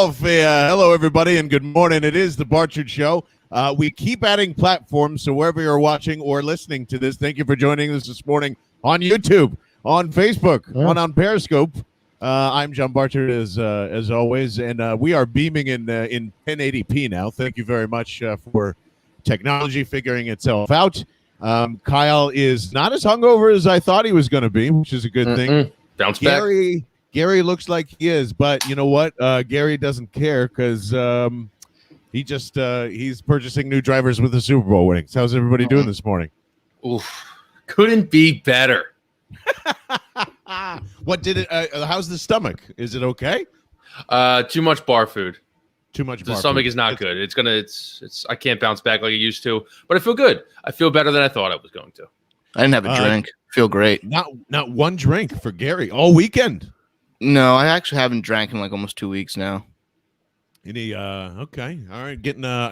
himself. Hello, everybody, and good morning. It is the Barchard Show. We keep adding platforms, so wherever you're watching or listening to this, thank you for joining us this morning on YouTube, on Facebook, on Periscope. I'm John Barchard, as always, and we are beaming in 1080p now. Thank you very much for technology figuring itself out. Kyle is not as hungover as I thought he was going to be, which is a good thing. Bounce back. Gary looks like he is, but you know what? Gary doesn't care because he's purchasing new drivers with the Super Bowl winnings. How's everybody doing this morning? Oof, couldn't be better. What did it? How's the stomach? Is it okay? Too much bar food. Too much. The stomach is not good. It's. I can't bounce back like I used to, but I feel good. I feel better than I thought I was going to. I didn't have a drink. Feel great. Not one drink for Gary all weekend. No, I actually haven't drank in like almost 2 weeks now. Okay, all right.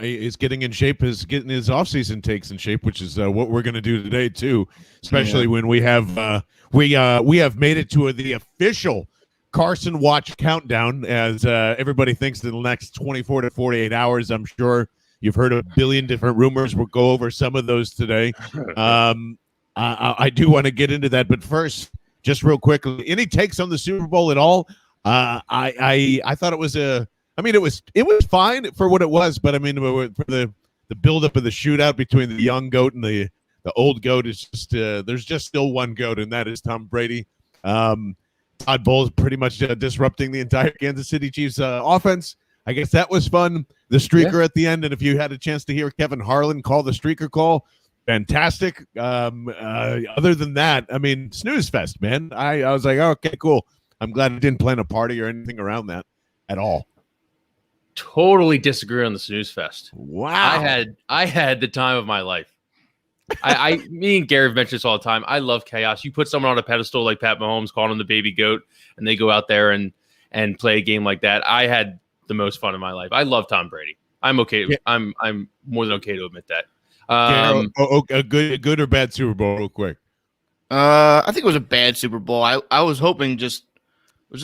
Is getting in shape. Is getting his off-season takes in shape, which is what we're going to do today too. Especially when we have we have made it to the official Carson Watch countdown. As everybody thinks in the next 24 to 48 hours. I'm sure you've heard a billion different rumors. We'll go over some of those today. I do want to get into that, but first, just real quickly, any takes on the Super Bowl at all? I thought it was it was fine for what it was, but I mean, for the buildup of the shootout between the young GOAT and the old GOAT is just there's just still one GOAT, and that is Tom Brady. Todd Bowles pretty much disrupting the entire Kansas City Chiefs offense. I guess that was fun. The streaker at the end, and if you had a chance to hear Kevin Harlan call the streaker call, fantastic. Other than that, I mean, snooze fest, man. I was like, oh, okay, cool. I'm glad I didn't plan a party or anything around that at all. Totally disagree on the snooze fest. Wow. I had the time of my life. Me and Gary have mentioned this all the time. I love chaos. You put someone on a pedestal like Pat Mahomes, calling him the baby GOAT, and they go out there and play a game like that. I had the most fun in my life. I love Tom Brady. I'm okay. Yeah. I'm more than okay to admit that. A good or bad Super Bowl, real quick. I think it was a bad Super Bowl. I was hoping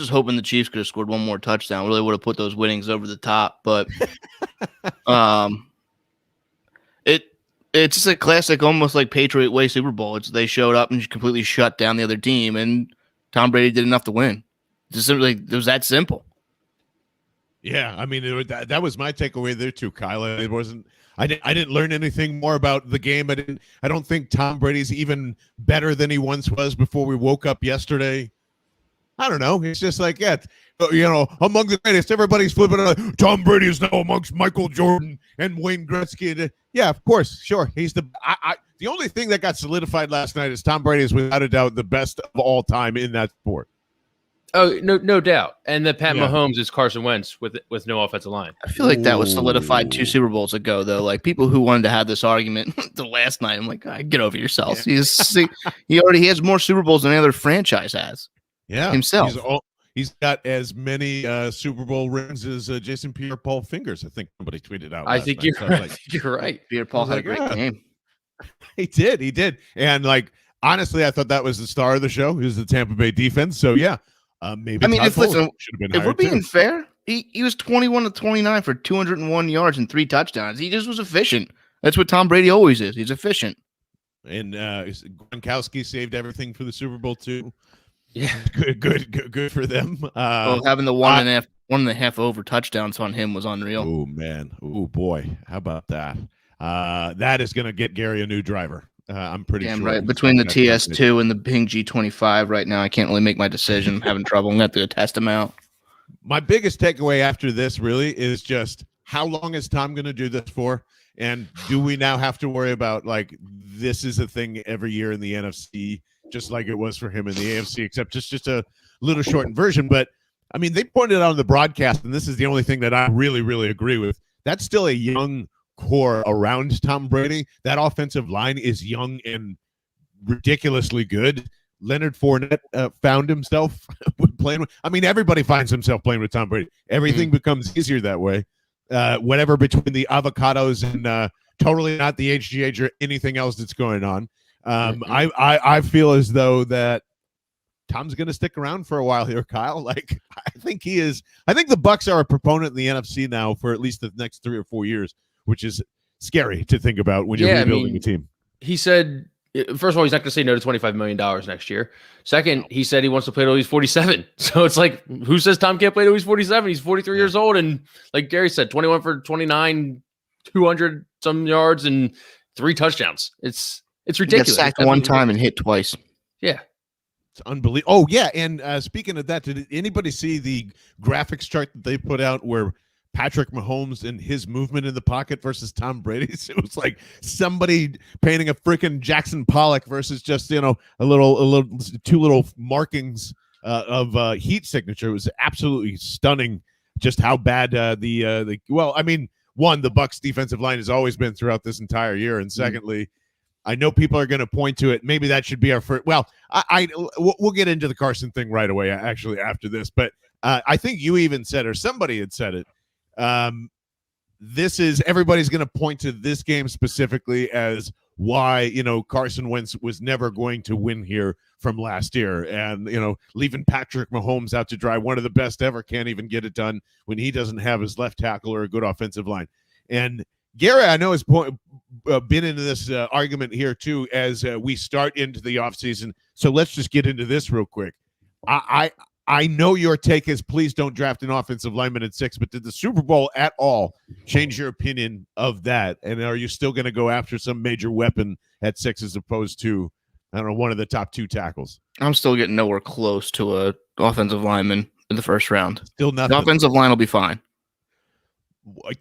hoping the Chiefs could have scored one more touchdown. Really would have put those winnings over the top. But it's just a classic, almost like Patriot way Super Bowl. They showed up and completely shut down the other team, and Tom Brady did enough to win. Just simply, it was that simple. Yeah, I mean that was my takeaway there too, Kyle. It wasn't. I didn't learn anything more about the game. I don't think Tom Brady's even better than he once was before we woke up yesterday. I don't know. It's just like, among the greatest, everybody's flipping out. Tom Brady is now amongst Michael Jordan and Wayne Gretzky. Yeah, of course, sure. He's the only thing that got solidified last night is Tom Brady is without a doubt the best of all time in that sport. Oh, no doubt. And the Pat Mahomes is Carson Wentz with no offensive line. I feel like that was solidified 2 Super Bowls ago, though. Like, people who wanted to have this argument the last night, I'm like, get over yourself. Yeah. He already has more Super Bowls than any other franchise has. Yeah, himself. He's got as many Super Bowl rings as Jason Pierre-Paul fingers. I think somebody tweeted out. I think you're right. You're right. Pierre-Paul had a great game. He did. And honestly, I thought that was the star of the show. He was the Tampa Bay defense. So yeah. Maybe. I mean, if we're being fair, he was 21 to 29 for 201 yards and 3 touchdowns. He just was efficient. That's what Tom Brady always is. He's efficient. And Gronkowski saved everything for the Super Bowl too. Yeah, good for them. Having the one and a half over touchdowns on him was unreal. Oh man, oh boy, how about that? That is going to get Gary a new driver. I'm pretty sure. Right. Between the TS2 and the Bing G25 right now, I can't really make my decision. I'm having trouble. I'm going to have to test them out. My biggest takeaway after this really is just how long is Tom going to do this for? And do we now have to worry about this is a thing every year in the NFC, just like it was for him in the AFC, except just a little shortened version. But I mean, they pointed out on the broadcast, and this is the only thing that I really, really agree with. That's still a young core around Tom Brady. That offensive line is young and ridiculously good. Leonard Fournette found himself playing with, everybody finds himself playing with Tom Brady. Everything becomes easier that way. Whatever between the avocados and totally not the HGH or anything else that's going on. I feel as though that Tom's going to stick around for a while here, Kyle. I think he is. I think the Bucs are a proponent in the NFC now for at least the next 3 or 4 years, which is scary to think about when you're rebuilding a team. He said, first of all, he's not going to say no to $25 million next year. Second, he said he wants to play till he's 47. So it's like, who says Tom can't play till he's 47? He's 43 years old. And like Gary said, 21 for 29, 200 some yards and 3 touchdowns. It's ridiculous. He got sacked one time and hit twice. Yeah. It's unbelievable. Oh, yeah. And speaking of that, did anybody see the graphics chart that they put out where Patrick Mahomes and his movement in the pocket versus Tom Brady's? It was like somebody painting a freaking Jackson Pollock versus just, a little 2 little markings of heat signature. It was absolutely stunning just how bad the Bucs defensive line has always been throughout this entire year. And secondly, I know people are going to point to it. Maybe that should be our first. Well, we'll get into the Carson thing right away, actually, after this. But I think you even said, or somebody had said it, everybody's going to point to this game specifically as why, Carson Wentz was never going to win here from last year. And, leaving Patrick Mahomes out to dry, one of the best ever, can't even get it done when he doesn't have his left tackle or a good offensive line. And Gary, I know, has been into this argument here, too, as we start into the offseason. So let's just get into this real quick. I know your take is please don't draft an offensive lineman at 6, but did the Super Bowl at all change your opinion of that? And are you still going to go after some major weapon at 6 as opposed to, I don't know, one of the top 2 tackles? I'm still getting nowhere close to a offensive lineman in the first round. Still nothing. The offensive line will be fine.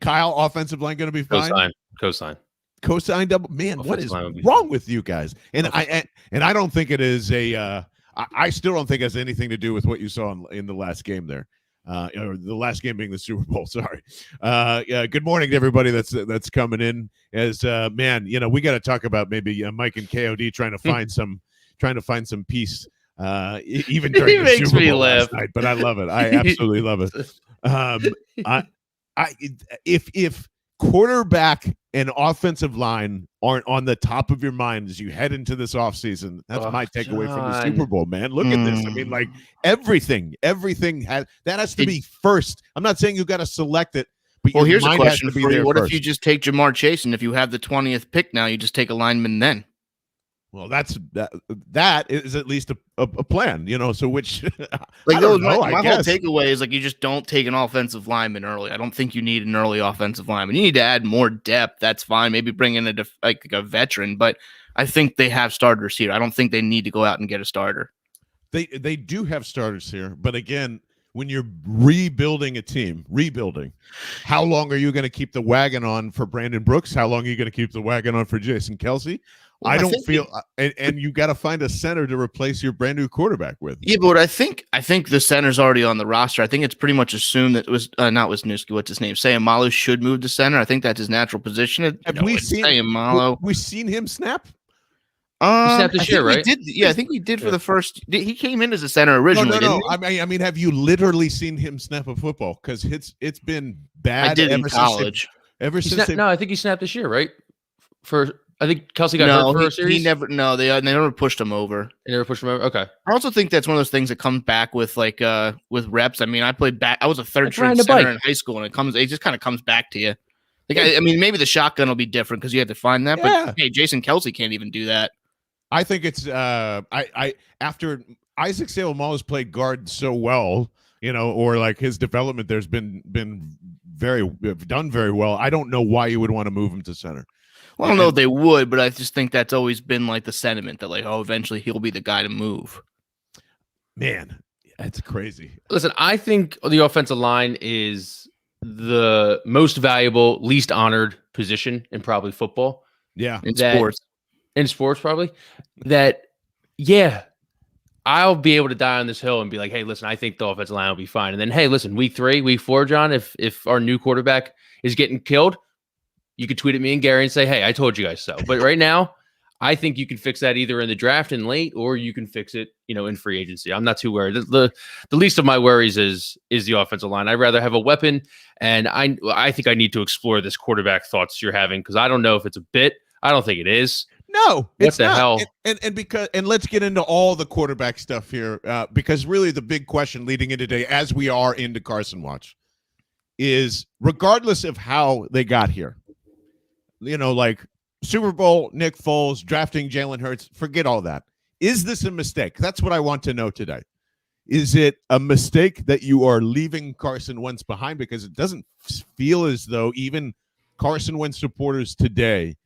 Kyle, offensive line going to be fine? Cosign double. Man, what is wrong with you guys? And I don't think it is I still don't think it has anything to do with what you saw in the last game there, or the last game being the Super Bowl. Sorry. Good morning to everybody that's coming in. As man, we got to talk about maybe Mike and KOD trying to find some peace. Even during the Super Bowl last night, but I love it. I absolutely love it. If quarterback and offensive line aren't on the top of your mind as you head into this offseason, that's my takeaway from the Super Bowl, man. Look at this. I mean, like everything has to be first. I'm not saying you got to select it, but here's a question for you. What if you just take Jamar Chase, and if you have the 20th pick now, you just take a lineman then? Well, that is at least a plan, So which, my whole takeaway is you just don't take an offensive lineman early. I don't think you need an early offensive lineman. You need to add more depth. That's fine. Maybe bring in a veteran, but I think they have starters here. I don't think they need to go out and get a starter. They do have starters here, but again, when you're rebuilding a team, how long are you going to keep the wagon on for Brandon Brooks? How long are you going to keep the wagon on for Jason Kelce? Well, I don't feel, and you got to find a center to replace your brand new quarterback with. Yeah, but I think the center's already on the roster. I think it's pretty much assumed that it was not Wisniewski. What's his name? Sayamalu should move to center. I think that's his natural position. We've seen him snap. He snapped this year, right? I think he did for the first. He came in as a center originally. No. I mean, have you literally seen him snap a football? Because it's been bad. I did in college. I think he snapped this year, right? I think Kelce got hurt for a series. They never pushed him over. They never pushed him over. Okay. I also think that's one of those things that comes back with with reps. I mean, I played back. I was a third string center in high school, and it just kind of comes back to you. I mean, maybe the shotgun will be different because you have to find that. Yeah. But hey, Jason Kelce can't even do that. I think it's after Isaac Seumalo's played guard so well, or his development there's been done very well. I don't know why you would want to move him to center. Well, I don't know if they would, but I just think that's always been the sentiment that eventually he'll be the guy to move. Man, that's crazy. Listen, I think the offensive line is the most valuable, least honored position in probably football. Yeah. In sports, probably. I'll be able to die on this hill and be like, hey, listen, I think the offensive line will be fine. And then, hey, listen, week 3, week 4, John, if our new quarterback is getting killed, you could tweet at me and Gary and say, hey, I told you guys so. But right now, I think you can fix that either in the draft and late, or you can fix it, in free agency. I'm not too worried. The least of my worries is the offensive line. I'd rather have a weapon, and I think I need to explore this quarterback thoughts you're having, because I don't know if it's a bit. I don't think it is. No, what the hell? And let's get into all the quarterback stuff here, because really the big question leading into today, as we are into Carson Watch, is regardless of how they got here, like Super Bowl, Nick Foles, drafting Jalen Hurts, forget all that. Is this a mistake? That's what I want to know today. Is it a mistake that you are leaving Carson Wentz behind? Because it doesn't feel as though even Carson Wentz supporters today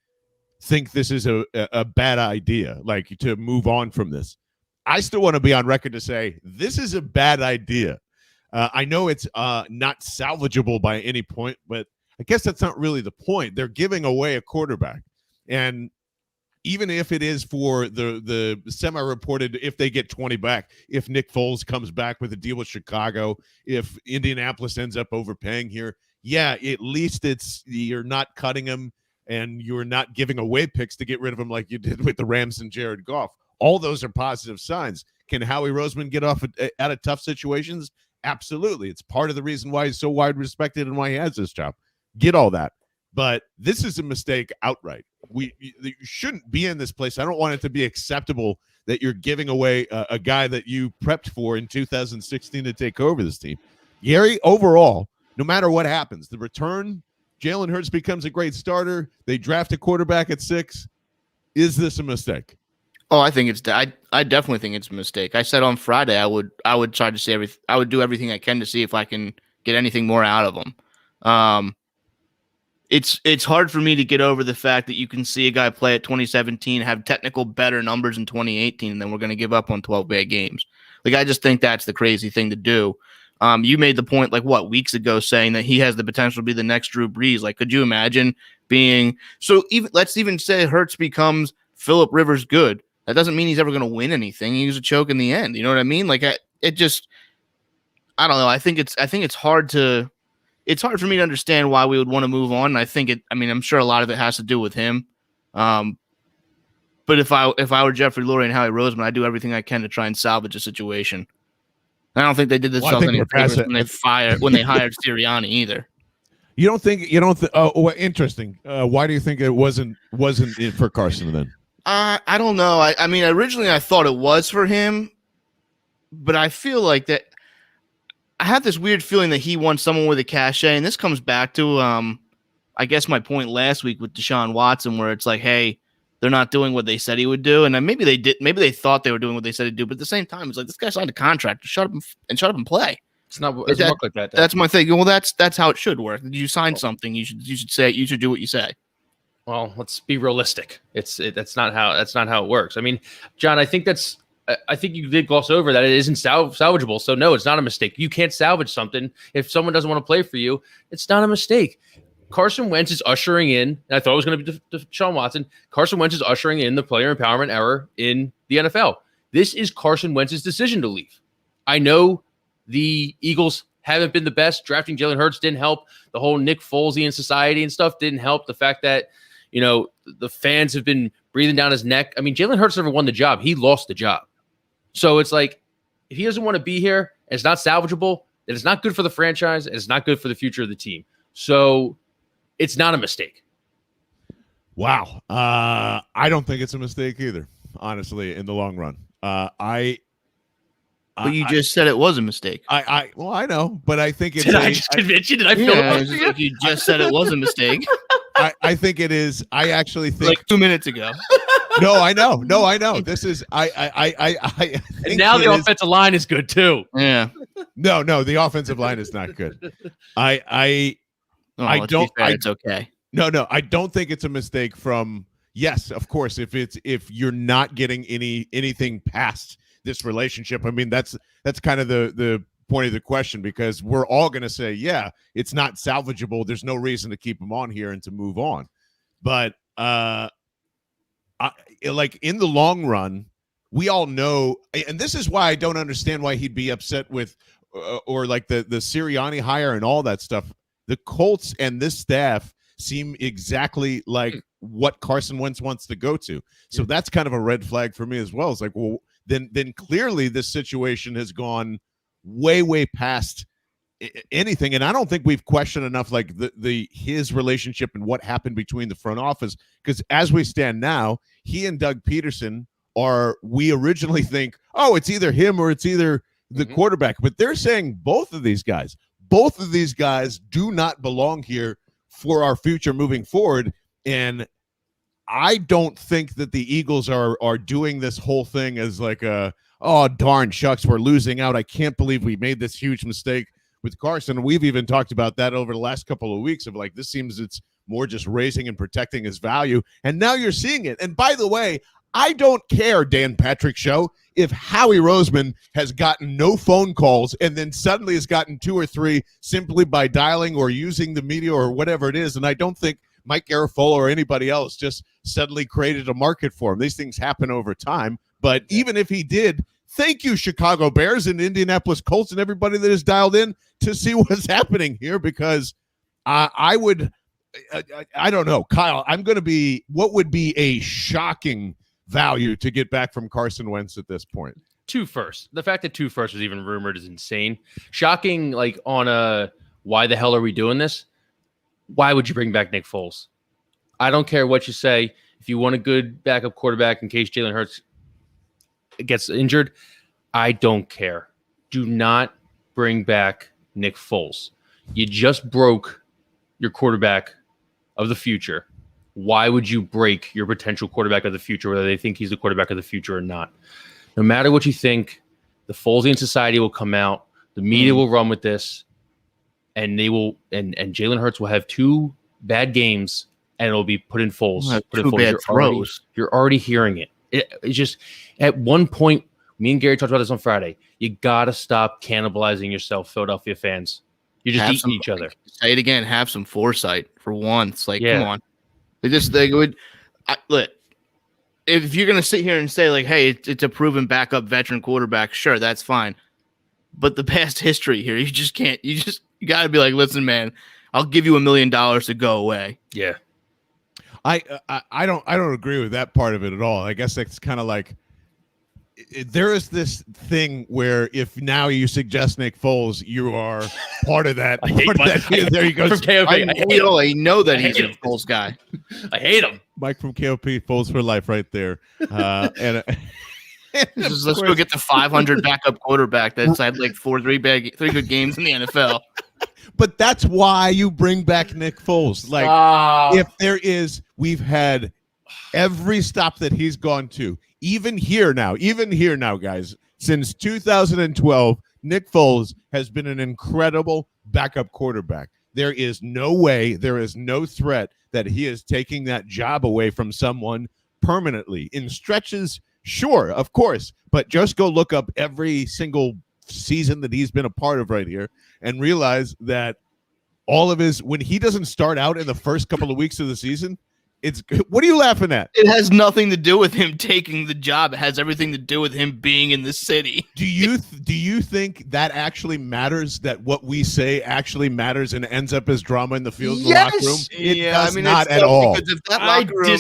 think this is a bad idea, like to move on from this. I still want to be on record to say this is a bad idea. I know it's not salvageable by any point, but I guess that's not really the point. They're giving away a quarterback. And even if it is for the semi-reported, if they get 20 back, if Nick Foles comes back with a deal with Chicago, if Indianapolis ends up overpaying here, yeah, at least you're not cutting him and you're not giving away picks to get rid of him like you did with the Rams and Jared Goff. All those are positive signs. Can Howie Roseman get off out of tough situations? Absolutely. It's part of the reason why he's so wide respected and why he has this job. Get all that. But this is a mistake outright. You shouldn't be in this place. I don't want it to be acceptable that you're giving away a guy that you prepped for in 2016 to take over this team. Gary, overall, no matter what happens, the return, Jalen Hurts becomes a great starter. They draft a quarterback at 6. Is this a mistake? Oh, I think I definitely think it's a mistake. I said on Friday I would try to see I would do everything I can to see if I can get anything more out of him. It's hard for me to get over the fact that you can see a guy play at 2017, have technical better numbers in 2018, and then we're going to give up on 12 bad games. Like, I just think that's the crazy thing to do. You made the point, weeks ago, saying that he has the potential to be the next Drew Brees. Like, could you imagine being so? Let's even say Hurts becomes Phillip Rivers good. That doesn't mean he's ever going to win anything. He was a choke in the end. You know what I mean? Like, I don't know. I think it's hard to. It's hard for me to understand why we would want to move on. And I'm sure a lot of it has to do with him. But if I were Jeffrey Lurie and Howie Roseman, I'd do everything I can to try and salvage a situation. I don't think they did themselves any favors when they hired Sirianni either. You don't think? Oh, interesting. Why do you think it wasn't it for Carson then? I don't know. I mean, originally I thought it was for him, but I feel like that. I have this weird feeling that he wants someone with a cachet, and this comes back to, I guess, my point last week with Deshaun Watson, where it's like, hey, they're not doing what they said he would do, and then maybe they did. Maybe they thought they were doing what they said he'd do, but at the same time, it's like this guy signed a contract to shut up and play. It's not. It doesn't work like that. That's my thing. Well, that's how it should work. You sign something, you should do what you say. Well, let's be realistic. That's not how it works. I mean, John, I think you did gloss over that it isn't salvageable. So no, it's not a mistake. You can't salvage something. If someone doesn't want to play for you, it's not a mistake. Carson Wentz is ushering in, and I thought it was going to be Deshaun Watson. Carson Wentz is ushering in the player empowerment era in the NFL. This is Carson Wentz's decision to leave. I know the Eagles haven't been the best. Drafting Jalen Hurts didn't help. The whole Nick Folesian society and stuff didn't help. The fact that, the fans have been breathing down his neck. I mean, Jalen Hurts never won the job. He lost the job. So it's like, if he doesn't want to be here, and it's not salvageable, then it's not good for the franchise, and it's not good for the future of the team. So it's not a mistake. Wow. I don't think it's a mistake either, honestly, in the long run. But you just said it was a mistake. I know, but I think it's. Did I just convince you? Did I feel like you just said it was a mistake? I think it is. I actually think like 2 minutes ago. No, I know. This is I and now the offensive line is good too. Yeah. No, the offensive line is not good. I don't. It's okay. No, I don't think it's a mistake from. Yes, of course. If you're not getting anything past this relationship, I mean that's kind of the point of the question, because we're all going to say, yeah, it's not salvageable. There's no reason to keep him on here and to move on. But like in the long run, we all know, and this is why I don't understand why he'd be upset with or like the Sirianni hire and all that stuff. The Colts and this staff seem exactly like what Carson Wentz wants to go to. So that's kind of a red flag for me as well. It's like, well, then clearly this situation has gone way past anything. And I don't think we've questioned enough like his relationship and what happened between the front office, because as we stand now, he and Doug Peterson we originally think, oh, it's either him or it's either the quarterback, but they're saying both of these guys do not belong here for our future moving forward. And I don't think that the Eagles are doing this whole thing as like oh, darn shucks, we're losing out. I can't believe we made this huge mistake with Carson. We've even talked about that over the last couple of weeks of like, this seems it's more just raising and protecting his value. And now you're seeing it. And by the way, I don't care, Dan Patrick Show, if Howie Roseman has gotten no phone calls and then suddenly has gotten 2 or 3 simply by dialing or using the media or whatever it is. And I don't think Mike Garafolo or anybody else just suddenly created a market for him. These things happen over time. But even if he did, thank you, Chicago Bears and Indianapolis Colts and everybody that is dialed in to see what's happening here, because I don't know, Kyle, what would be a shocking value to get back from Carson Wentz at this point? 2 firsts. The fact that 2 firsts was even rumored is insane. Shocking, like on why the hell are we doing this? Why would you bring back Nick Foles? I don't care what you say. If you want a good backup quarterback in case Jalen Hurts gets injured, I don't care. Do not bring back Nick Foles. You just broke your quarterback of the future. Why would you break your potential quarterback of the future, whether they think he's the quarterback of the future or not? No matter what you think, the Folesian society will come out. The media will run with this, and they will. And Jalen Hurts will have 2 bad games, and it'll be put in Foles. Put in Foles. Bad throws. You're already hearing it. It's just at one point. Me and Gary talked about this on Friday. You gotta stop cannibalizing yourself, Philadelphia fans. You're just eating each other. Say it again. Have some foresight for once. Like, come on. They would look. If you're gonna sit here and say like, "Hey, it's a proven backup veteran quarterback," sure, that's fine. But the past history here, you just can't. You gotta be like, "Listen, man, I'll give you $1 million to go away." Yeah, I don't agree with that part of it at all. I guess it's kind of like there is this thing where if now you suggest Nick Foles, you are part of that. There you go. From KOP. I know that he's a Foles guy. I hate him. Mike from KOP, Foles for life, right there. Let's go get the 500 backup quarterback that's had like 3 good games in the NFL. But that's why you bring back Nick Foles. Like, we've had every stop that he's gone to. Even here now, guys, since 2012, Nick Foles has been an incredible backup quarterback. There is no way, there is no threat that he is taking that job away from someone permanently. In stretches, sure, of course, but just go look up every single season that he's been a part of right here and realize that all of when he doesn't start out in the first couple of weeks of the season, what are you laughing at? It has nothing to do with him taking the job. It has everything to do with him being in the city. Do you think that actually matters? That what we say actually matters and ends up as drama in the field, in the locker room? It does not at all. Because if that locker room,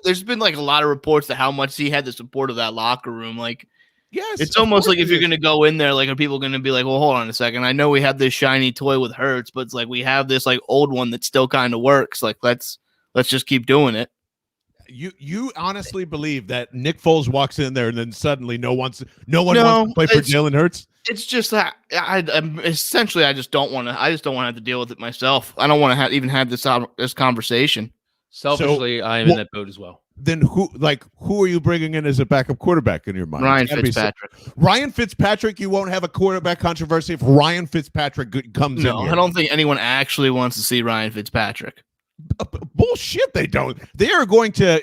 there's been like a lot of reports to how much he had the support of that locker room. Like, yes, it's almost like if you're going to go in there, like, are people going to be like, well, hold on a second. I know we have this shiny toy with Hurts, but it's like we have this like old one that still kind of works. Like, let's just keep doing it. You honestly believe that Nick Foles walks in there and then suddenly no one wants to play for Jalen Hurts? It's just that I just don't want to have to deal with it myself. I don't want to even have this conversation. Selfishly, I am in that boat as well. Then who are you bringing in as a backup quarterback in your mind? Ryan Fitzpatrick. Ryan Fitzpatrick. You won't have a quarterback controversy if Ryan Fitzpatrick comes in. No, I don't think anyone actually wants to see Ryan Fitzpatrick. Bullshit, they don't. They are going to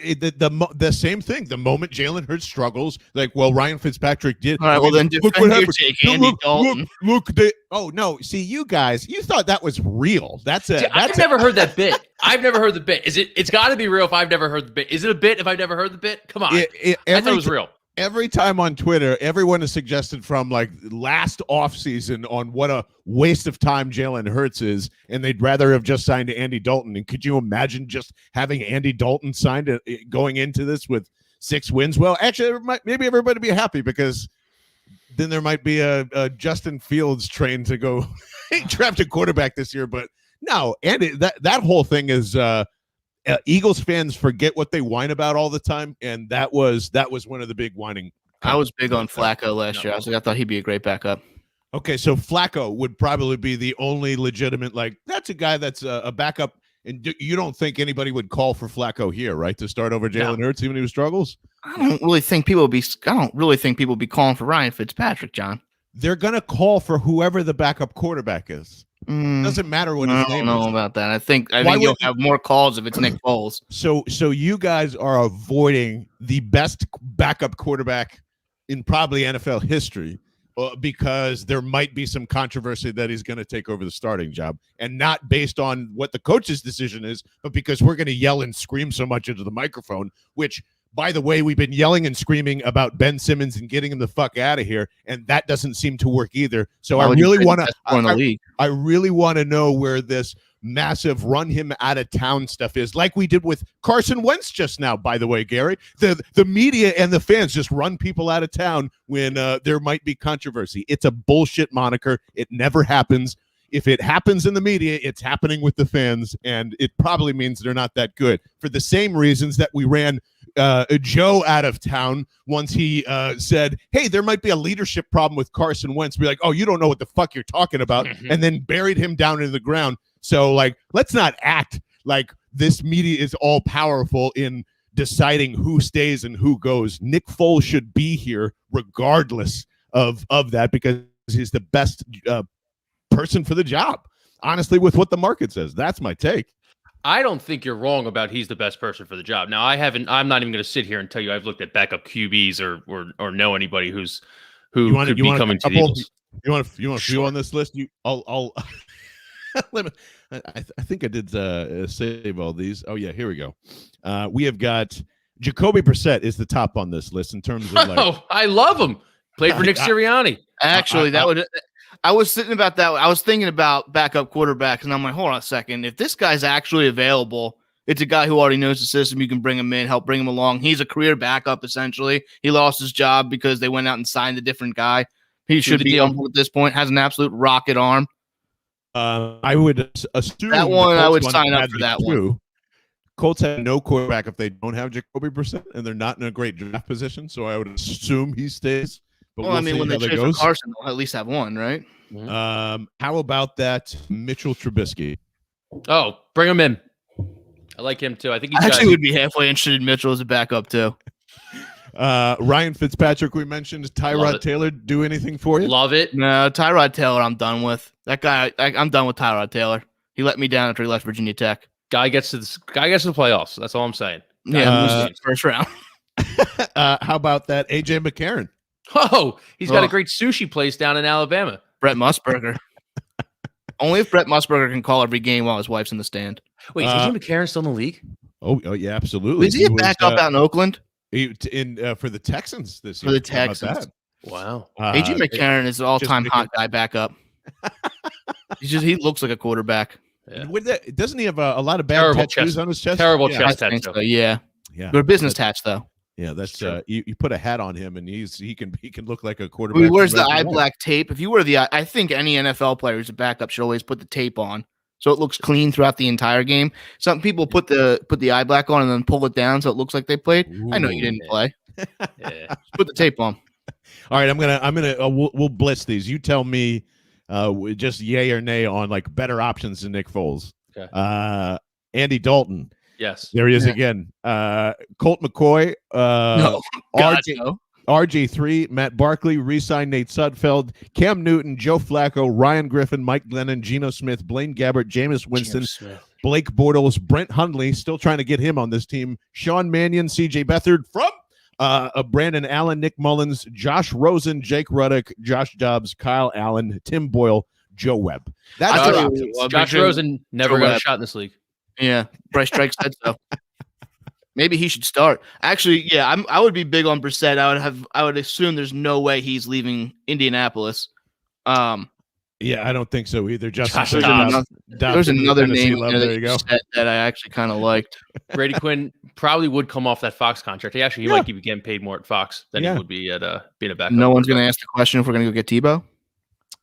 the same thing. The moment Jalen Hurts struggles, like, well, Ryan Fitzpatrick did. All right, then defend your take, Andy Dalton. Look, oh no, see, you guys, you thought that was real. I've never heard that bit. I've never heard the bit. It's got to be real if I've never heard the bit. Is it a bit if I've never heard the bit? Come on, I thought it was real. Every time on Twitter, everyone has suggested from like last offseason on what a waste of time Jalen Hurts is, and they'd rather have just signed Andy Dalton. And could you imagine just having Andy Dalton signed going into this with 6 wins? Well, actually, maybe everybody would be happy because then there might be a Justin Fields train to go draft a quarterback this year. But no, and that whole thing is Eagles fans forget what they whine about all the time, and that was one of the big whining. I was big on Flacco last year. I thought he'd be a great backup. Okay, so Flacco would probably be the only legitimate, that's a guy that's a backup, and you don't think anybody would call for Flacco here, right, to start over Jalen Hurts even if he struggles? I don't really think people would be calling for Ryan Fitzpatrick, John. They're gonna call for whoever the backup quarterback is. Doesn't matter what his name is. I don't know about that. I think you'll have more calls if it's Nick Foles. So you guys are avoiding the best backup quarterback in probably NFL history. Because there might be some controversy that he's going to take over the starting job, and not based on what the coach's decision is, but because we're going to yell and scream so much into the microphone, which, by the way, we've been yelling and screaming about Ben Simmons and getting him the fuck out of here, and that doesn't seem to work either. So I really want to know where this massive run him out of town stuff is, like we did with Carson Wentz just now, by the way, Gary. The media and the fans just run people out of town when there might be controversy. It's a bullshit moniker. It never happens. If it happens in the media, it's happening with the fans, and it probably means they're not that good. For the same reasons that we ran Joe out of town once he said, hey, there might be a leadership problem with Carson Wentz. Be like, oh, you don't know what the fuck you're talking about, and then buried him down into the ground. So, let's not act like this media is all powerful in deciding who stays and who goes. Nick Foles should be here regardless of that, because he's the best person for the job, honestly, with what the market says. That's my take. I don't think you're wrong about he's the best person for the job. Now, I'm not even going to sit here and tell you I've looked at backup QBs or know anybody who could be coming to the Eagles. You want a few on this list? I'll I think I did save all these. Oh yeah, here we go. We have got Jacoby Brissett is the top on this list in terms of I love him. Played for Nick Sirianni. Actually, I was thinking about that. I was thinking about backup quarterbacks, and I'm like, hold on a second. If this guy's actually available, it's a guy who already knows the system. You can bring him in, help bring him along. He's a career backup, essentially. He lost his job because they went out and signed a different guy. He should be on at this point. Has an absolute rocket arm. I would assume that one. I would sign up for that one. Colts have no quarterback if they don't have Jacoby Brissett, and they're not in a great draft position. So I would assume he stays. But well, I mean, when they trade for Carson, they'll at least have one, right? Mm-hmm. How about that Mitchell Trubisky? Oh, bring him in. I like him too. I think he would be halfway interested in Mitchell as a backup too. Ryan Fitzpatrick, we mentioned. Does Tyrod Taylor do anything for you? Love it. No, Tyrod Taylor, I'm done with. That guy, I'm done with Tyrod Taylor. He let me down after he left Virginia Tech. Guy gets to the playoffs. That's all I'm saying. First round. How about that AJ McCarron? Oh, he's got a great sushi place down in Alabama. Brett Musburger. Only if Brett Musburger can call every game while his wife's in the stand. Wait, is AJ McCarron still in the league? Oh yeah, absolutely. Is he a backup out in Oakland? For the Texans this year. For the Texans. Wow. AJ McCarron is an all-time hot guy backup. He looks like a quarterback. Yeah. Doesn't he have a lot of bad tattoos on his chest? Terrible chest tattoo. So, yeah. They're business tats though. Yeah, that's you put a hat on him and he can look like a quarterback. He wears the eye black tape. If you wear I think any NFL player who's a backup should always put the tape on so it looks clean throughout the entire game. Some people put the eye black on and then pull it down so it looks like they played. Ooh, I know you didn't play. Just put the tape on. All right, we'll blitz these. You tell me just yay or nay on better options than Nick Foles. Okay. Andy Dalton. Yes. There he is again. Colt McCoy. No. RG3, Matt Barkley, re-signed Nate Sudfeld, Cam Newton, Joe Flacco, Ryan Griffin, Mike Glennon, Geno Smith, Blaine Gabbert, Jameis Winston, Blake Bortles, Brent Hundley, still trying to get him on this team, Sean Mannion, CJ Beathard from Brandon Allen, Nick Mullins, Josh Rosen, Jake Ruddock, Josh Dobbs, Kyle Allen, Tim Boyle, Joe Webb. That's Josh Rosen never got a shot in this league. Yeah, Bryce Drake said so. Maybe he should start. Actually, yeah, I would be big on Brissett. I would assume there's no way he's leaving Indianapolis. Yeah, I don't think so either. There's another name there that I actually kind of liked. Brady Quinn probably would come off that Fox contract. He might be getting paid more at Fox than he would be at being a backup. No one's going to ask the question if we're going to go get Tebow.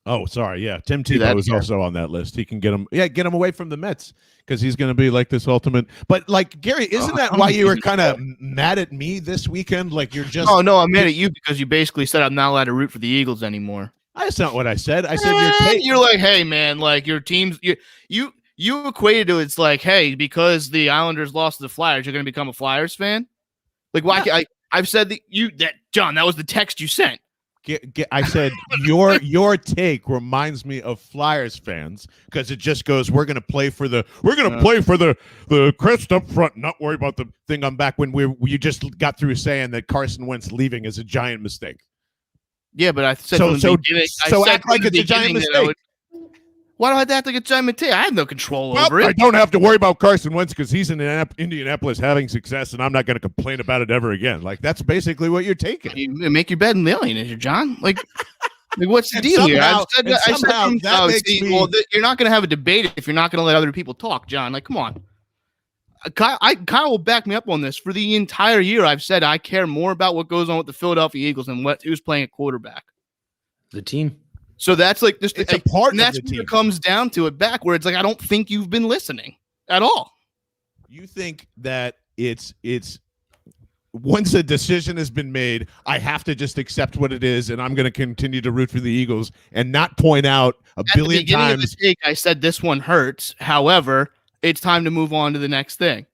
Oh, sorry. Yeah, Tim Tebow is also on that list. He can get him. Yeah, get him away from the Mets because he's going to be like this ultimate. But like Gary, isn't that why you were kind of mad at me this weekend? Like you're just. Oh no, I'm mad at you because you basically said I'm not allowed to root for the Eagles anymore. That's not what I said. I said you're like, hey man, like your team's you equated to it's like, hey, because the Islanders lost to the Flyers, you're going to become a Flyers fan. Like why? Yeah. I've said that John. That was the text you sent. I said your take reminds me of Flyers fans because it just goes we're gonna play for the crest up front, not worry about the thing on back when you just got through saying that Carson Wentz leaving is a giant mistake. Yeah, but I said act like it's a giant mistake. Why do I have to get giant mistake? I have no control over it. I don't have to worry about Carson Wentz because he's in Indianapolis having success, and I'm not going to complain about it ever again. Like that's basically what you're taking. You make your bed in the alien, John. Like what's the deal here? You're not going to have a debate if you're not going to let other people talk, John. Like, come on. Kyle will back me up on this. For the entire year, I've said I care more about what goes on with the Philadelphia Eagles than who's playing at quarterback. The team. So that's like just it's a part of that's the team. It comes down to it back where it's like I don't think you've been listening at all. You think that it's once a decision has been made, I have to just accept what it is, and I'm going to continue to root for the Eagles and not point out a billion times. Of the take, I said this one hurts. However, it's time to move on to the next thing.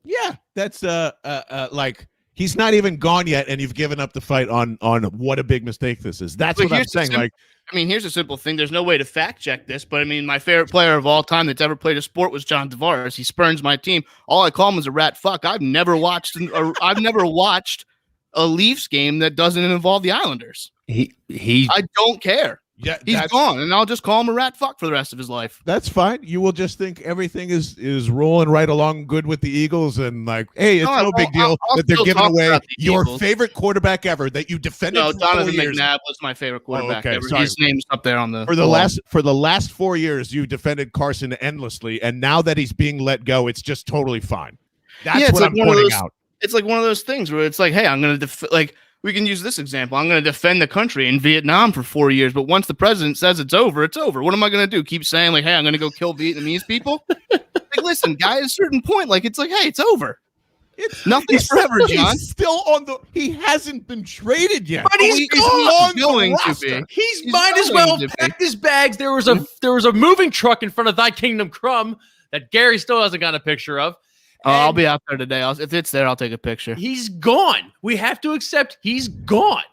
Yeah, that's like. He's not even gone yet, and you've given up the fight on what a big mistake this is. That's what I'm saying. Here's a simple thing. There's no way to fact check this, but my favorite player of all time that's ever played a sport was John Tavares. He spurns my team. All I call him is a rat fuck. I've never watched a Leafs game that doesn't involve the Islanders. I don't care. Yeah, he's gone, and I'll just call him a rat fuck for the rest of his life. That's fine. You will just think everything is rolling right along good with the Eagles, and like, hey, it's no big deal that they're giving away your favorite quarterback ever that you defended. No, Donovan McNabb was my favorite quarterback ever. Sorry. His name's up there on the for the last 4 years. You defended Carson endlessly, and now that he's being let go, it's just totally fine. That's what I'm pointing out. It's like one of those things where it's like, hey, I'm going to we can use this example. I'm going to defend the country in Vietnam for 4 years, but once the president says it's over, it's over. What am I going to do? Keep saying like, hey, I'm going to go kill Vietnamese people? Like, listen, guy, at a certain point, like, it's like, hey, it's over. Nothing's forever, John. He's still he hasn't been traded yet. But he's going to be. He's might as well pack his bags. There was a moving truck in front of Thy Kingdom Crumb that Gary still hasn't got a picture of. I'll be out there today. If it's there, I'll take a picture. He's gone. We have to accept he's gone.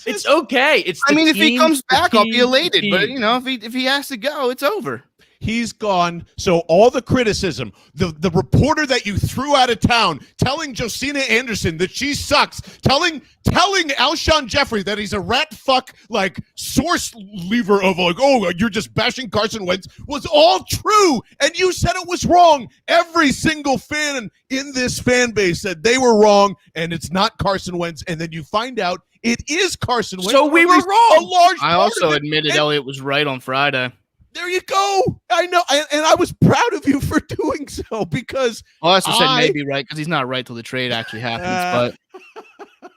It's okay. If he comes back, I'll be elated. But if he has to go, it's over. He's gone. So all the criticism, the reporter that you threw out of town, telling Josina Anderson that she sucks, telling Alshon Jeffrey that he's a rat fuck, like source lever of like, oh, you're just bashing Carson Wentz, was all true. And you said it was wrong. Every single fan in this fan base said they were wrong, and it's not Carson Wentz. And then you find out it is Carson Wentz. So we were wrong. I also admitted Elliott was right on Friday. There you go. I know, and I was proud of you for doing so because I also said maybe right because he's not right till the trade actually happens.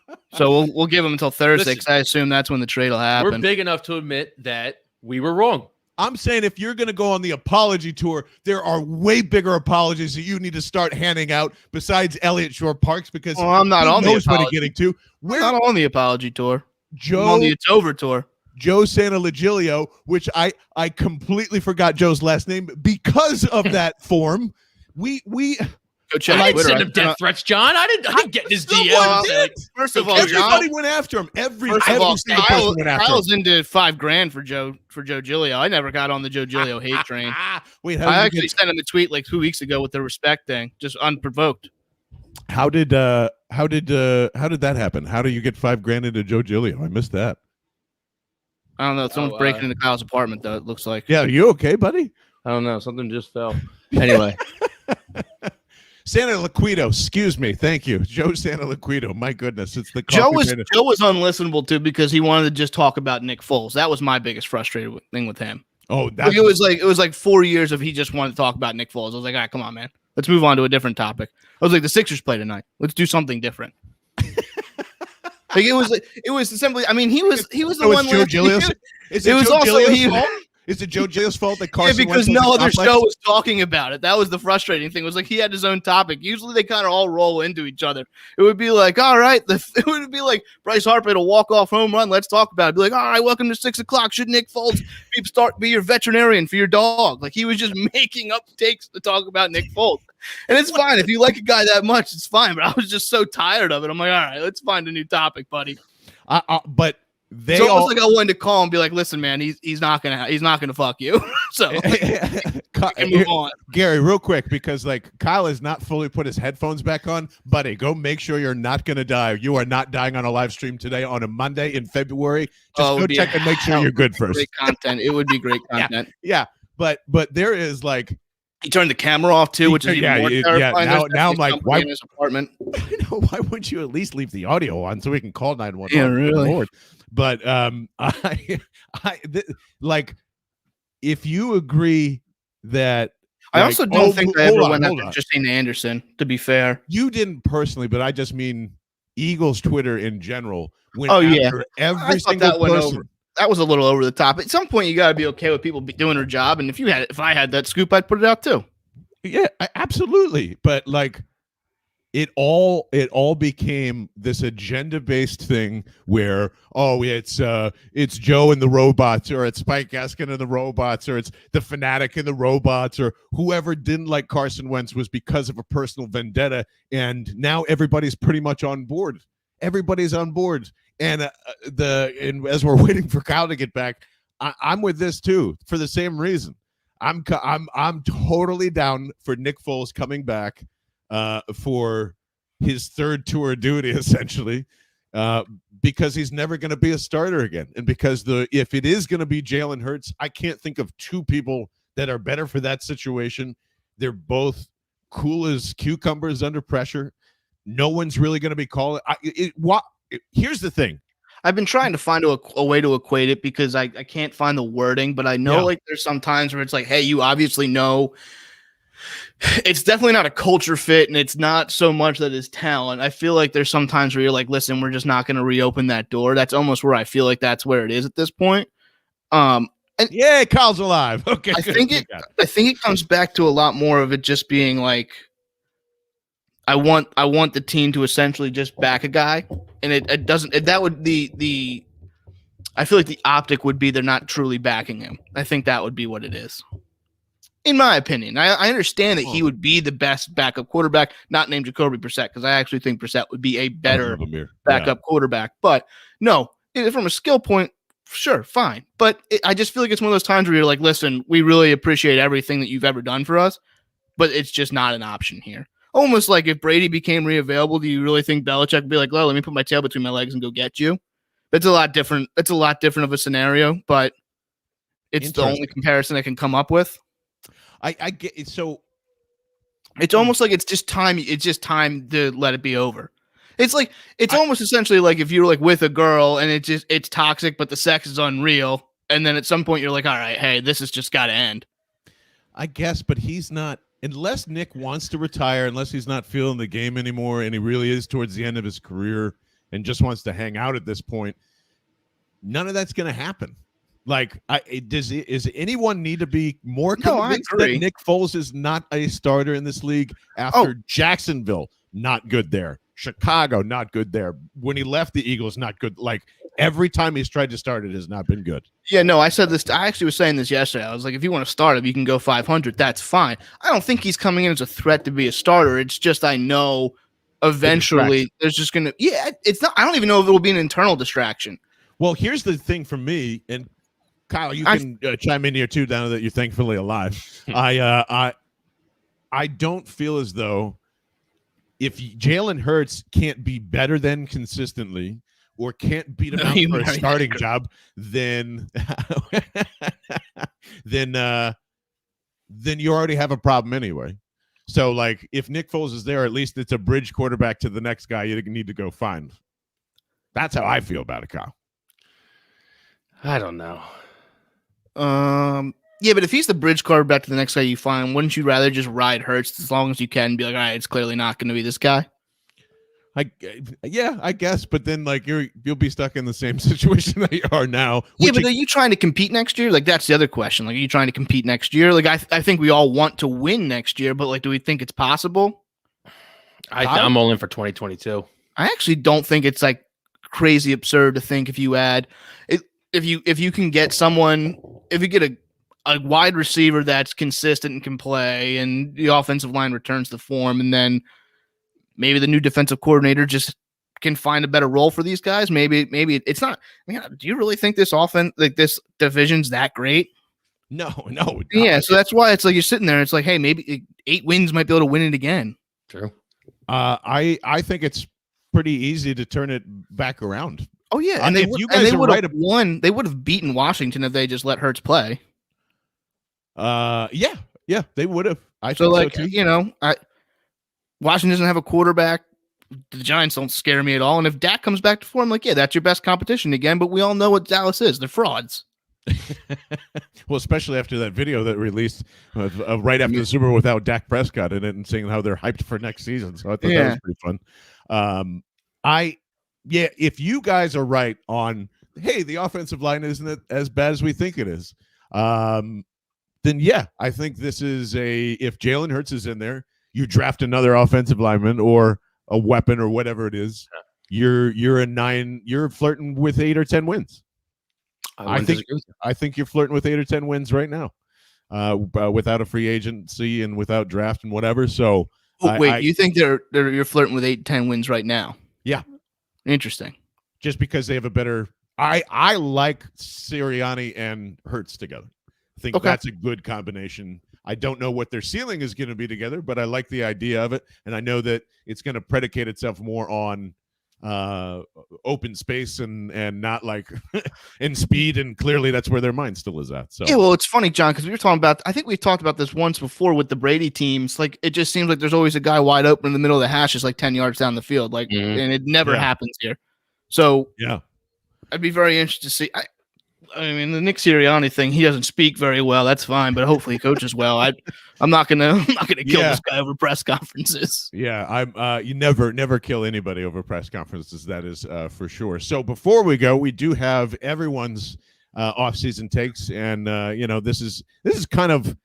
But so we'll give him until Thursday because I assume that's when the trade will happen. We're big enough to admit that we were wrong. I'm saying if you're going to go on the apology tour, there are way bigger apologies that you need to start handing out besides Elliott Shore-Parks because I'm not on knows what he's getting to. We're not on the apology tour. Joe, on the It's Over tour. Joe Santalegilio, which I completely forgot Joe's last name because of that form. We go check. I didn't send him death threats, John. I didn't get his DM. First of all, everybody went after him. Every single person went after him. I was into $5,000 for Joe Giglio. I never got on the Joe Giglio hate train. Wait, I actually sent him a tweet like 2 weeks ago with the respect thing, just unprovoked. How did that happen? How do you get $5,000 into Joe Giglio? I missed that. I don't know. Someone's breaking into Kyle's apartment, though, it looks like. Yeah, are you okay, buddy? I don't know. Something just fell. Anyway. Santalegilio, excuse me. Thank you. Joe Santalegilio. My goodness. It's the Joe was unlistenable, too, because he wanted to just talk about Nick Foles. That was my biggest frustrated thing with him. Oh, it was like 4 years of he just wanted to talk about Nick Foles. I was like, all right, come on, man. Let's move on to a different topic. I was like, the Sixers play tonight. Let's do something different. Like it was simply. I mean, he was the one. Joe Giglio's. Is it Joe Giglio's fault that Carson? Yeah, because no other show was talking about it. That was the frustrating thing. It was like he had his own topic. Usually they kind of all roll into each other. It would be like, all right, it would be like Bryce Harper to walk off home run. Let's talk about it. Be like, all right, welcome to 6 o'clock. Should Nick Foles be your veterinarian for your dog? Like he was just making up takes to talk about Nick Foles. And it's fine. If you like a guy that much, it's fine. But I was just so tired of it. I'm like, all right, let's find a new topic, buddy. But it's almost like I wanted to call and be like, listen, man, he's not gonna fuck you. So move on. Gary, real quick, because like Kyle has not fully put his headphones back on, buddy. Go make sure you're not gonna die. You are not dying on a live stream today on a Monday in February. Just go check and make sure you're good first. Great content. It would be great content. Yeah. But there is like. He turned the camera off too, which is even more terrifying. Now I'm like, why? In his apartment. I know. Why wouldn't you at least leave the audio on so we can call 911? Yeah, really. But like, if you agree that I also don't think I ever went after Justine Anderson. To be fair, you didn't personally, but I just mean Eagles Twitter in general. Every single person. That was a little over the top. At some point, you got to be okay with people doing their job. And if I had that scoop, I'd put it out too. Yeah, absolutely. But like, it all became this agenda-based thing where it's Joe and the robots, or it's Spike Gaskin and the robots, or it's the fanatic and the robots, or whoever didn't like Carson Wentz was because of a personal vendetta. And now everybody's pretty much on board. Everybody's on board. And as we're waiting for Kyle to get back, I'm with this too for the same reason. I'm totally down for Nick Foles coming back for his third tour of duty, essentially, because he's never going to be a starter again, and because if it is going to be Jalen Hurts, I can't think of two people that are better for that situation. They're both cool as cucumbers under pressure. No one's really going to be calling. Here's the thing. I've been trying to find a way to equate it because I can't find the wording, but I know like there's some times where it's like, hey, you obviously know it's definitely not a culture fit, and it's not so much that it's talent. I feel like there's some times where you're like, listen, we're just not going to reopen that door. That's almost where I feel like that's where it is at this point. And yeah, Kyle's alive. Okay, I think it comes back to a lot more of it just being like, I want the team to essentially just back a guy, and it doesn't. That would the I feel like the optic would be they're not truly backing him. I think that would be what it is, in my opinion. I understand that he would be the best backup quarterback, not named Jacoby Brissett, because I actually think Brissett would be a better backup quarterback. But no, from a skill point, sure, fine. But I just feel like it's one of those times where you're like, listen, we really appreciate everything that you've ever done for us, but it's just not an option here. Almost like if Brady became reavailable, do you really think Belichick would be like, well, let me put my tail between my legs and go get you? It's a lot different. It's a lot different of a scenario, but it's the only comparison I can come up with. I get it. So it's almost like it's just time. It's just time to let it be over. It's like almost essentially like if you're like with a girl and it's toxic, but the sex is unreal, and then at some point you're like, all right, hey, this has just got to end. I guess, but he's not. Unless Nick wants to retire, unless he's not feeling the game anymore, and he really is towards the end of his career and just wants to hang out at this point, none of that's going to happen. Like, does anyone need to be more convinced that Nick Foles is not a starter in this league after Jacksonville, not good there, Chicago, not good there, when he left the Eagles, not good. Like, every time he's tried to start, it has not been good. Yeah, no, I said this. I actually was saying this yesterday. I was like, if you want to start him, you can go 500. That's fine. I don't think he's coming in as a threat to be a starter. It's just I know eventually there's just going to – yeah, it's not – I don't even know if it will be an internal distraction. Well, here's the thing for me, and Kyle, you can chime in here too now that you're thankfully alive. I don't feel as though if Jalen Hurts can't be better than consistently – or can't beat him out for a starting job, then you already have a problem anyway. So, like, if Nick Foles is there, at least it's a bridge quarterback to the next guy you need to go find. That's how I feel about it, Kyle. I don't know. Yeah, but if he's the bridge quarterback to the next guy you find, wouldn't you rather just ride Hurts as long as you can and be like, all right, it's clearly not going to be this guy? I guess, but then like you'll be stuck in the same situation that you are now. Yeah, but are you trying to compete next year? Like that's the other question. Like, are you trying to compete next year? Like I think we all want to win next year, but like, do we think it's possible? I'm all in for 2022. I actually don't think it's like crazy absurd to think if you can get someone, if you get a wide receiver that's consistent and can play, and the offensive line returns to form, and then maybe the new defensive coordinator just can find a better role for these guys. Maybe it's not. Do you really think this offense, like this division's that great? No. Yeah, so that's why it's like you're sitting there. It's like, hey, maybe 8 wins might be able to win it again. True. I think it's pretty easy to turn it back around. Oh yeah, and they would have won. They would have beaten Washington if they just let Hurts play. Yeah, they would have. I so think so too. Washington doesn't have a quarterback. The Giants don't scare me at all. And if Dak comes back to form, like, yeah, that's your best competition again. But we all know what Dallas is. They're frauds. Well, especially after that video that released right after the Super Bowl without Dak Prescott in it and saying how they're hyped for next season. So I thought that was pretty fun. If you guys are right on, hey, the offensive line isn't as bad as we think it is, then yeah, I think this is if Jalen Hurts is in there, you draft another offensive lineman or a weapon or whatever it is, you're flirting with 8 or 10 wins. I think you're flirting with 8 or 10 wins right now, without a free agency and without draft and whatever. So, you think you're flirting with 8-10 wins right now? Yeah, interesting. Just because they have a better, I like Sirianni and Hurts together. I think that's a good combination. I don't know what their ceiling is going to be together, but I like the idea of it, and I know that it's going to predicate itself more on open space and not like in speed, and clearly that's where their mind still is at. So yeah, well, it's funny, John, because we were talking about, I think we've talked about this once before with the Brady teams. Like, it just seems like there's always a guy wide open in the middle of the hash, just like 10 yards down the field, like, and it never happens here. So yeah, I'd be very interested to see. I mean, the Nick Sirianni thing, he doesn't speak very well. That's fine, but hopefully he coaches well. I'm not gonna kill this guy over press conferences. Yeah, you never kill anybody over press conferences. That is for sure. So before we go, we do have everyone's off-season takes, and this is kind of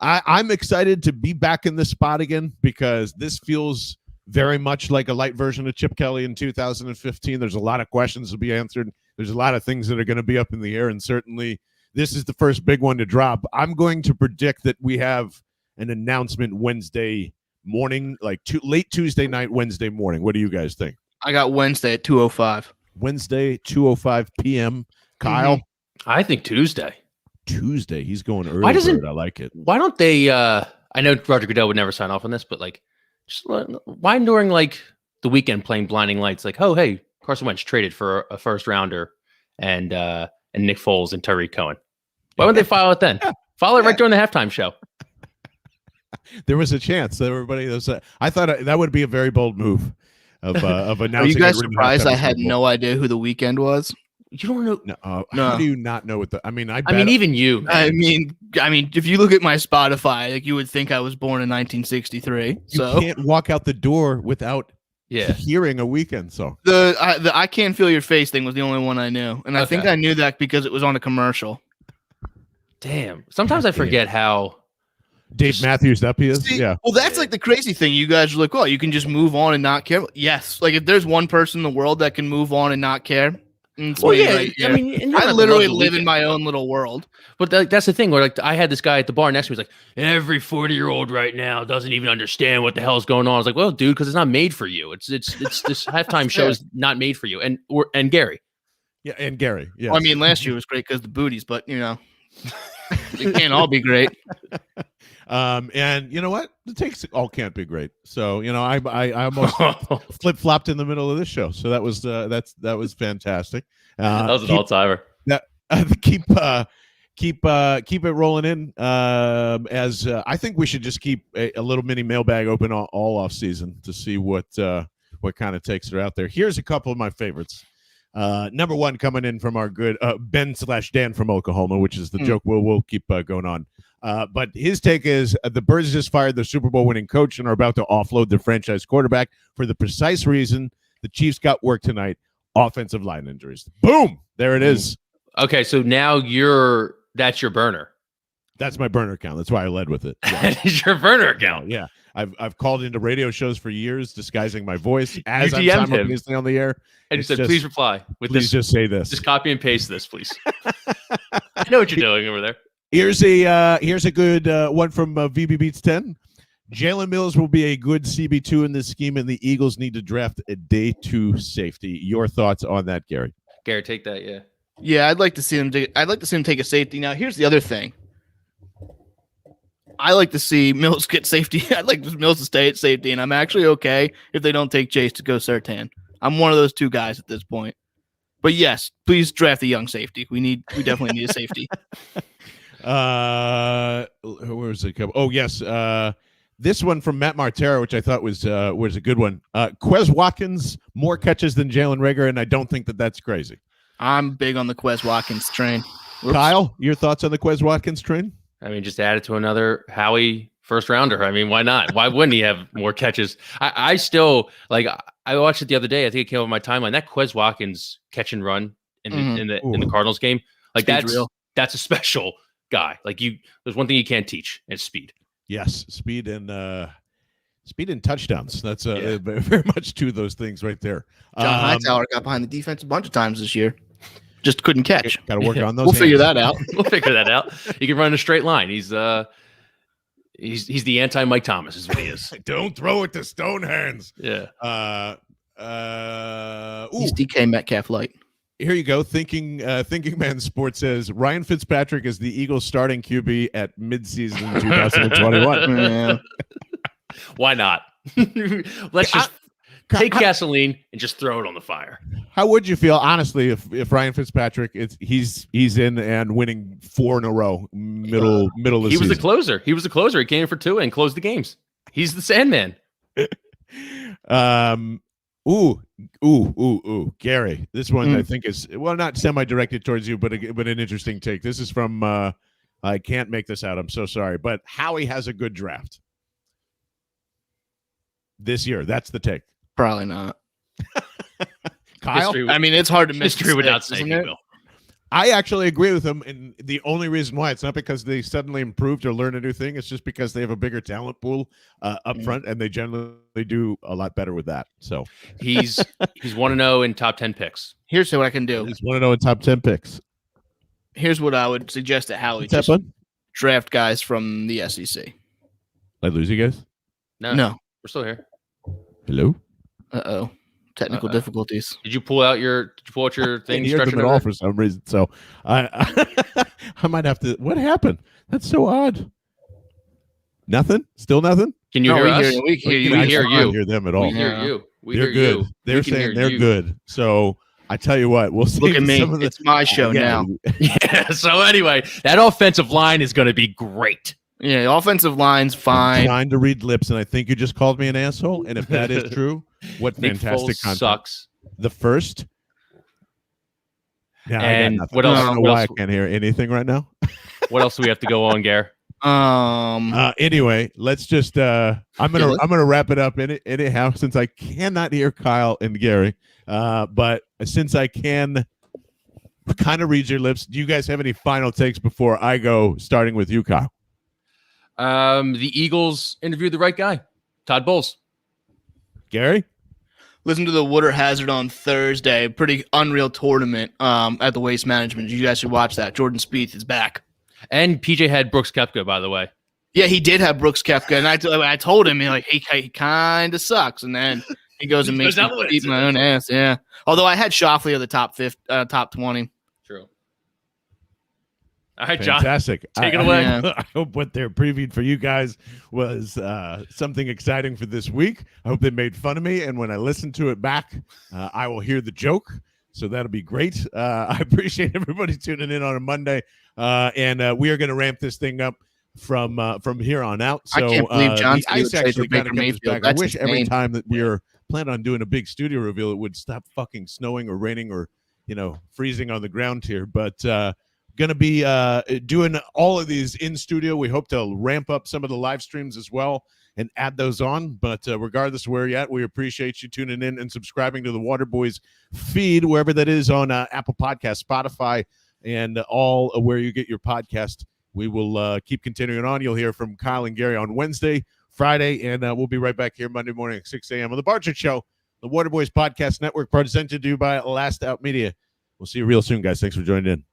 I'm excited to be back in this spot again because this feels very much like a light version of Chip Kelly in 2015. There's a lot of questions to be answered. There's a lot of things that are going to be up in the air, and certainly this is the first big one to drop. I'm going to predict that we have an announcement Wednesday morning, like late Tuesday night, Wednesday morning. What do you guys think? I got Wednesday at 2:05. Wednesday, 2:05 p.m. Kyle? I think Tuesday. Tuesday. He's going early. I like it. Why don't they I know Roger Goodell would never sign off on this, but like, just why during like the weekend playing blinding lights, like, oh, hey, Carson Wentz traded for a first rounder and Nick Foles and Tariq Cohen. Why wouldn't they file it then? File it right during the halftime show. There was a chance. Everybody was. I thought that would be a very bold move of announcing. Are you guys surprised I had no idea who the weekend was? You don't know? No. How do you not know what the? I mean, even you. Man. I mean, if you look at my Spotify, like you would think I was born in 1963. So you can't walk out the door without hearing a weekend song. The I Can't Feel Your Face thing was the only one I knew, and I think I knew that because it was on a commercial. Damn. Sometimes I forget how Dave Matthews up he is. Yeah. Well, that's like the crazy thing. You guys are like, oh, you can just move on and not care. Yes. Like if there's one person in the world that can move on and not care. Well, yeah. Right, I mean, I literally live in my own little world. But that's the thing where like I had this guy at the bar next to me. He's like, every 40-year-old right now doesn't even understand what the hell is going on. I was like, well, dude, because it's not made for you. It's this halftime show is not made for you. And Gary. Yeah, and Gary. Yeah. Well, I mean, last year was great because the booties, but it can't all be great. And you know what? The takes all can't be great. So I almost flip flopped in the middle of this show. So that was that was fantastic. That was an all timer. Keep it rolling in. As I think we should just keep a little mini mailbag open all off season to see what kind of takes are out there. Here's a couple of my favorites. Number one coming in from our good Ben/Dan from Oklahoma, which is the joke we'll keep going on. But his take is the Birds just fired their Super Bowl winning coach and are about to offload their franchise quarterback for the precise reason the Chiefs got work tonight: offensive line injuries. Boom! There it is. Okay, so now that's your burner. That's my burner account. That's why I led with it. Yeah. That is your burner account. Yeah. I've called into radio shows for years, disguising my voice as I'm DM'd simultaneously on the air. And you said, please reply with please this. Just say this. Just copy and paste this, please. I know what you're doing over there. Here's a good one from VB Beats 10. Jalen Mills will be a good CB2 in this scheme, and the Eagles need to draft a day 2 safety. Your thoughts on that, Gary? Gary, take that, yeah. Yeah, I'd like to see him take a safety. Now, here's the other thing. I like to see Mills get safety. I'd like Mills to stay at safety, and I'm actually okay if they don't take Chase to go Surtain. I'm one of those two guys at this point. But yes, please draft a young safety. We definitely need a safety. Where's it come? Oh yes, this one from Matt Martera, which I thought was a good one. Quez Watkins more catches than Jalen Reagor, and I don't think that's crazy. I'm big on the Quez Watkins train. Whoops. Kyle, your thoughts on the Quez Watkins train? I mean, just add it to another Howie first rounder. I mean, why not? Why wouldn't he have more catches? I still like. I watched it the other day. I think it came on my timeline. That Quez Watkins catch and run in the Cardinals game, like that's a special guy. Like there's one thing you can't teach, and it's speed. Yes, speed and touchdowns. That's very much two of those things right there. John Hightower got behind the defense a bunch of times this year. Just couldn't catch. Got to work on those. We'll figure that out. We'll figure that out. He can run in a straight line. He's the anti-Mike Thomas is what he is. Don't throw it to stone hands. Yeah. He's DK Metcalf light. Here you go. Thinking Man Sports says Ryan Fitzpatrick is the Eagles starting QB at midseason 2021. Yeah. Why not? Let's just take gasoline and just throw it on the fire. How would you feel, honestly, if Ryan Fitzpatrick he's in and winning 4 in a row, middle of the season? He was the closer. He came in for 2 and closed the games. He's the Sandman. Gary, this one I think is not semi-directed towards you, but an interesting take. This is from I can't make this out. I'm so sorry, but Howie has a good draft this year. That's the take. Probably not. Kyle, I mean, it's hard to miss history without saying it. I actually agree with him, and the only reason why it's not because they suddenly improved or learned a new thing. It's just because they have a bigger talent pool up front, and they generally do a lot better with that. So he's 1-0 in top 10 picks. Here's what I can do. He's 1-0 in top 10 picks. Here's what I would suggest to Howie: just draft guys from the SEC. Did I lose you guys? No, we're still here. Hello. Technical difficulties. Did you pull out your thing? Hear them at all for some reason. So I might have to. What happened? That's so odd. Nothing. Still nothing. Can you hear us? We hear you. We hear you. I don't hear them at all. We hear you. They're good. They're saying they're good. So I tell you what, we'll see. Look at me. It's my show now. Yeah. So anyway, that offensive line is going to be great. Yeah, the offensive line's fine. I'm trying to read lips, and I think you just called me an asshole. And if that is true, what fantastic content! Sucks. The first. Yeah, and what else? I don't know why I can't hear anything right now. What else do we have to go on, Gare? Anyway, let's just. I'm gonna wrap it up anyhow, since I cannot hear Kyle and Gary. But since I can kind of read your lips, do you guys have any final takes before I go? Starting with you, Kyle. The Eagles interviewed the right guy, Todd Bowles. Gary? Listen to the Wooder Hazard on Thursday. Pretty unreal tournament at the Waste Management. You guys should watch that. Jordan Spieth is back. And PJ had Brooks Koepka, by the way. Yeah, he did have Brooks Koepka. And I told him, he kind of sucks. And then he goes and makes me eat my own ass. Yeah. Although I had Schauffele of the top 20. True. All right, John. Fantastic. Take it away. I hope what they're previewed for you guys was something exciting for this week. I hope they made fun of me. And when I listen to it back, I will hear the joke. So that'll be great. I appreciate everybody tuning in on a Monday. And we are going to ramp this thing up from here on out. So I can't believe John's ice actually kind of comes back. I wish every time that we are planning on doing a big studio reveal, it would stop fucking snowing or raining or freezing on the ground here. But going to be doing all of these in studio. We hope to ramp up some of the live streams as well and add those on. But regardless of where you're at, we appreciate you tuning in and subscribing to the Waterboys feed, wherever that is on Apple Podcasts, Spotify, and all where you get your podcast. We will keep continuing on. You'll hear from Kyle and Gary on Wednesday, Friday, and we'll be right back here Monday morning at 6 a.m. on the Barchard Show, the Waterboys Podcast Network, presented to you by Last Out Media. We'll see you real soon, guys. Thanks for joining in.